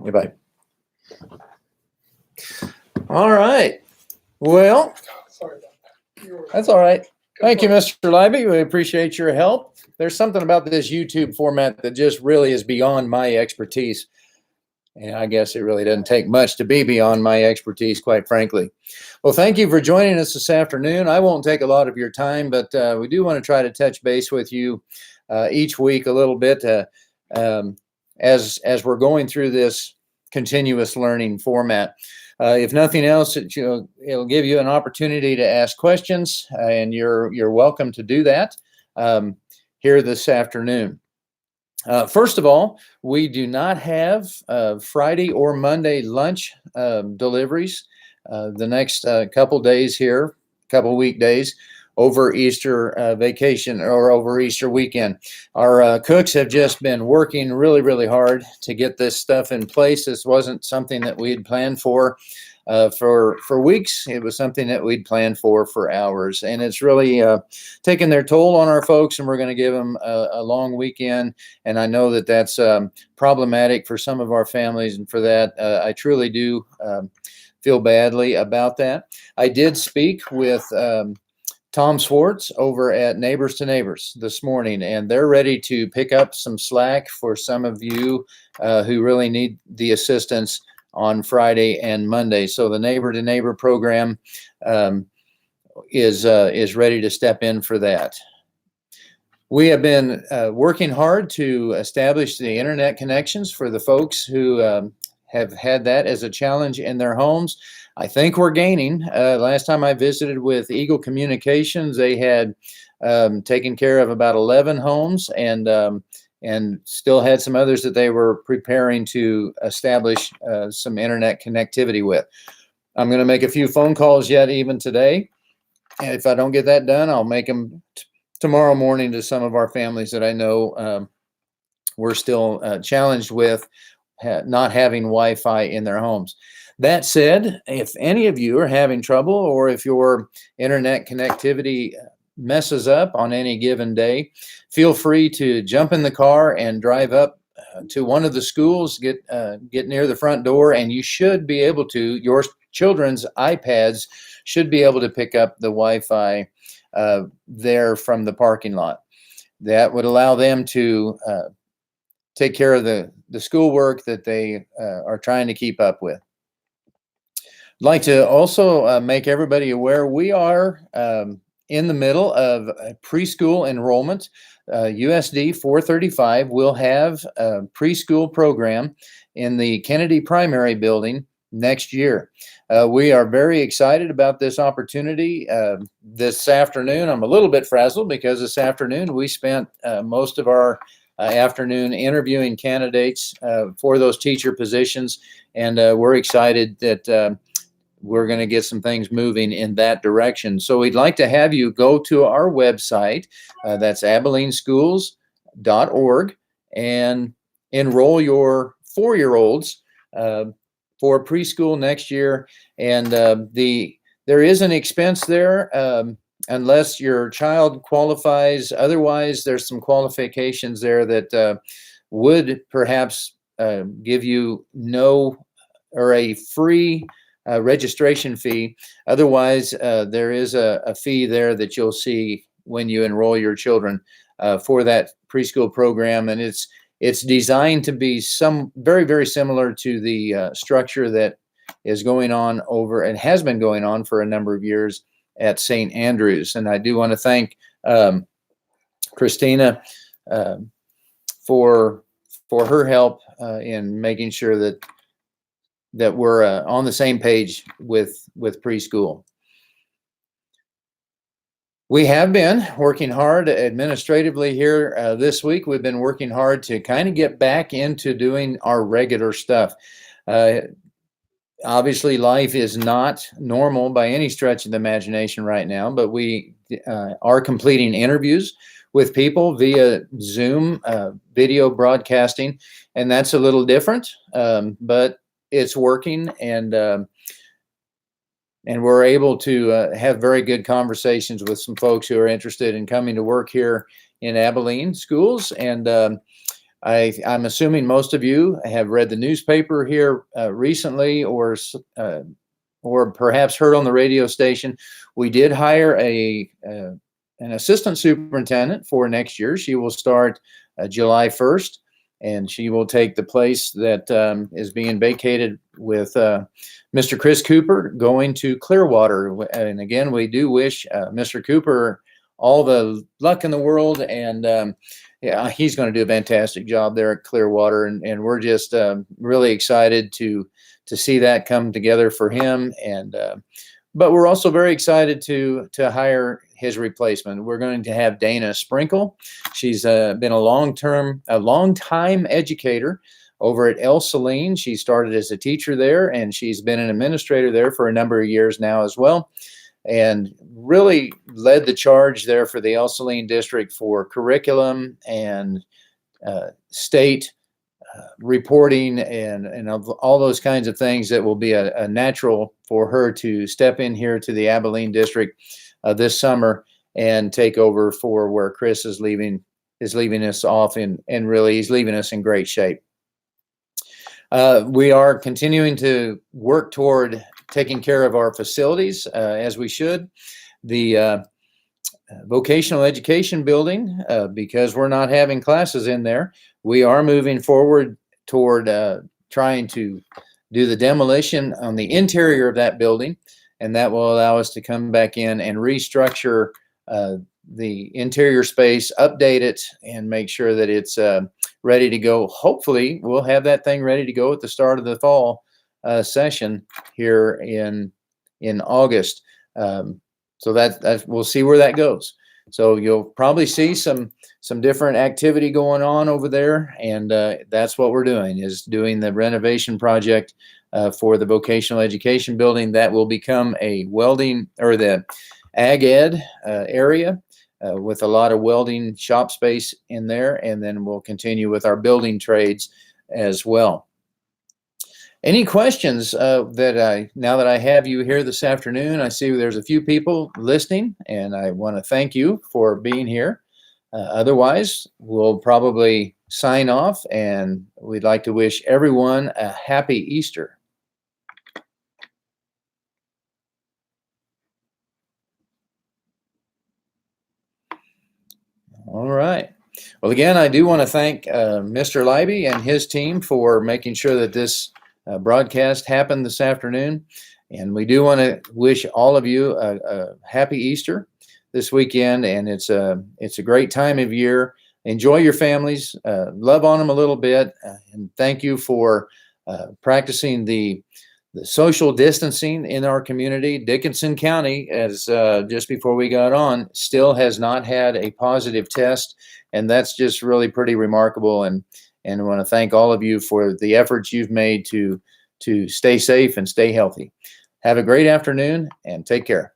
Goodbye. All right. Well, Sorry about that. that's all right. Thank you, Mr. Libby. We appreciate your help. There's something about this YouTube format that just really is beyond my expertise. And I guess it really doesn't take much to be beyond my expertise, quite frankly. Well, thank you for joining us this afternoon. I won't take a lot of your time, but we do want to try to touch base with you each week a little bit as we're going through this continuous learning format. If nothing else, it'll give you an opportunity to ask questions, and you're welcome to do that here this afternoon. First of all, we do not have Friday or Monday lunch deliveries the next couple days here, couple weekdays over Easter vacation or over Easter weekend. Our cooks have just been working really, really hard to get this stuff in place. This wasn't something that we had planned for weeks. It was something that we'd planned for hours, and it's really taken their toll on our folks, and we're going to give them a long weekend. And I know that that's problematic for some of our families, and for that, I truly do feel badly about that. I did speak with Tom Swartz over at Neighbors to Neighbors this morning, and they're ready to pick up some slack for some of you who really need the assistance on Friday and Monday. So the Neighbor to Neighbor program is ready to step in for that. We have been working hard to establish the internet connections for the folks who have had that as a challenge in their homes. I think we're gaining. Last time I visited with Eagle Communications, they had taken care of about 11 homes and still had some others that they were preparing to establish some internet connectivity with. I'm going to make a few phone calls yet even today. And if I don't get that done, I'll make them tomorrow morning to some of our families that I know we're still challenged with not having Wi-Fi in their homes. That said, if any of you are having trouble, or if your internet connectivity messes up on any given day, feel free to jump in the car and drive up to one of the schools, get near the front door, and you should be able to, your children's iPads should be able to pick up the Wi-Fi there from the parking lot. That would allow them to take care of the schoolwork that they are trying to keep up with. I'd like to also make everybody aware we are in the middle of a preschool enrollment. USD 435 will have a preschool program in the Kennedy Primary Building next year. We are very excited about this opportunity. This afternoon, I'm a little bit frazzled because this afternoon we spent most of our afternoon interviewing candidates for those teacher positions, and we're excited that we're going to get some things moving in that direction. So we'd like to have you go to our website, that's AbileneSchools.org, and enroll your 4-year-olds for preschool next year. And there is an expense there unless your child qualifies. Otherwise, there's some qualifications there that would perhaps give you a free registration fee. Otherwise, there is a fee there that you'll see when you enroll your children for that preschool program, and it's designed to be very, very similar to the structure that is going on over and has been going on for a number of years at St. Andrews. And I do want to thank Christina for her help in making sure that we're on the same page with preschool. We have been working hard administratively here this week. We've been working hard to kind of get back into doing our regular stuff. Obviously, life is not normal by any stretch of the imagination right now, but we are completing interviews with people via Zoom video broadcasting, and that's a little different, but it's working, and we're able to have very good conversations with some folks who are interested in coming to work here in Abilene schools. And I'm assuming most of you have read the newspaper here recently, or perhaps heard on the radio station. We did hire an assistant superintendent for next year. She will start July 1st, and she will take the place that is being vacated with Mr. Chris Cooper going to Clearwater. And again, we do wish Mr. Cooper all the luck in the world, and yeah, he's going to do a fantastic job there at Clearwater, and we're just really excited to see that come together for him. And but we're also very excited to hire his replacement. We're going to have Dana Sprinkle. She's been a long time educator over at El Saline. She started as a teacher there, and she's been an administrator there for a number of years now as well, and really led the charge there for the El Saline district for curriculum and state reporting and all those kinds of things that will be a natural for her to step in here to the Abilene district this summer and take over for where Chris is leaving us off, and really he's leaving us in great shape. We are continuing to work toward taking care of our facilities as we should. The vocational education building, because we're not having classes in there, we are moving forward toward trying to do the demolition on the interior of that building, and that will allow us to come back in and restructure the interior space, update it, and make sure that it's ready to go. Hopefully, we'll have that thing ready to go at the start of the fall session here in August. So that we'll see where that goes. So you'll probably see some different activity going on over there, and that's what we're doing, is doing the renovation project for the vocational education building. That will become a welding, or the ag ed area with a lot of welding shop space in there, and then we'll continue with our building trades as well. Any questions now that I have you here this afternoon? I see there's a few people listening, and I want to thank you for being here. Otherwise, we'll probably sign off, and we'd like to wish everyone a happy Easter. All right. Well, again, I do want to thank Mr. Leiby and his team for making sure that this broadcast happened this afternoon. And we do want to wish all of you a happy Easter this weekend. And it's a great time of year. Enjoy your families, love on them a little bit, and thank you for practicing the social distancing in our community. Dickinson County, as just before we got on, still has not had a positive test, and that's just really pretty remarkable. And I want to thank all of you for the efforts you've made to stay safe and stay healthy. Have a great afternoon, and take care.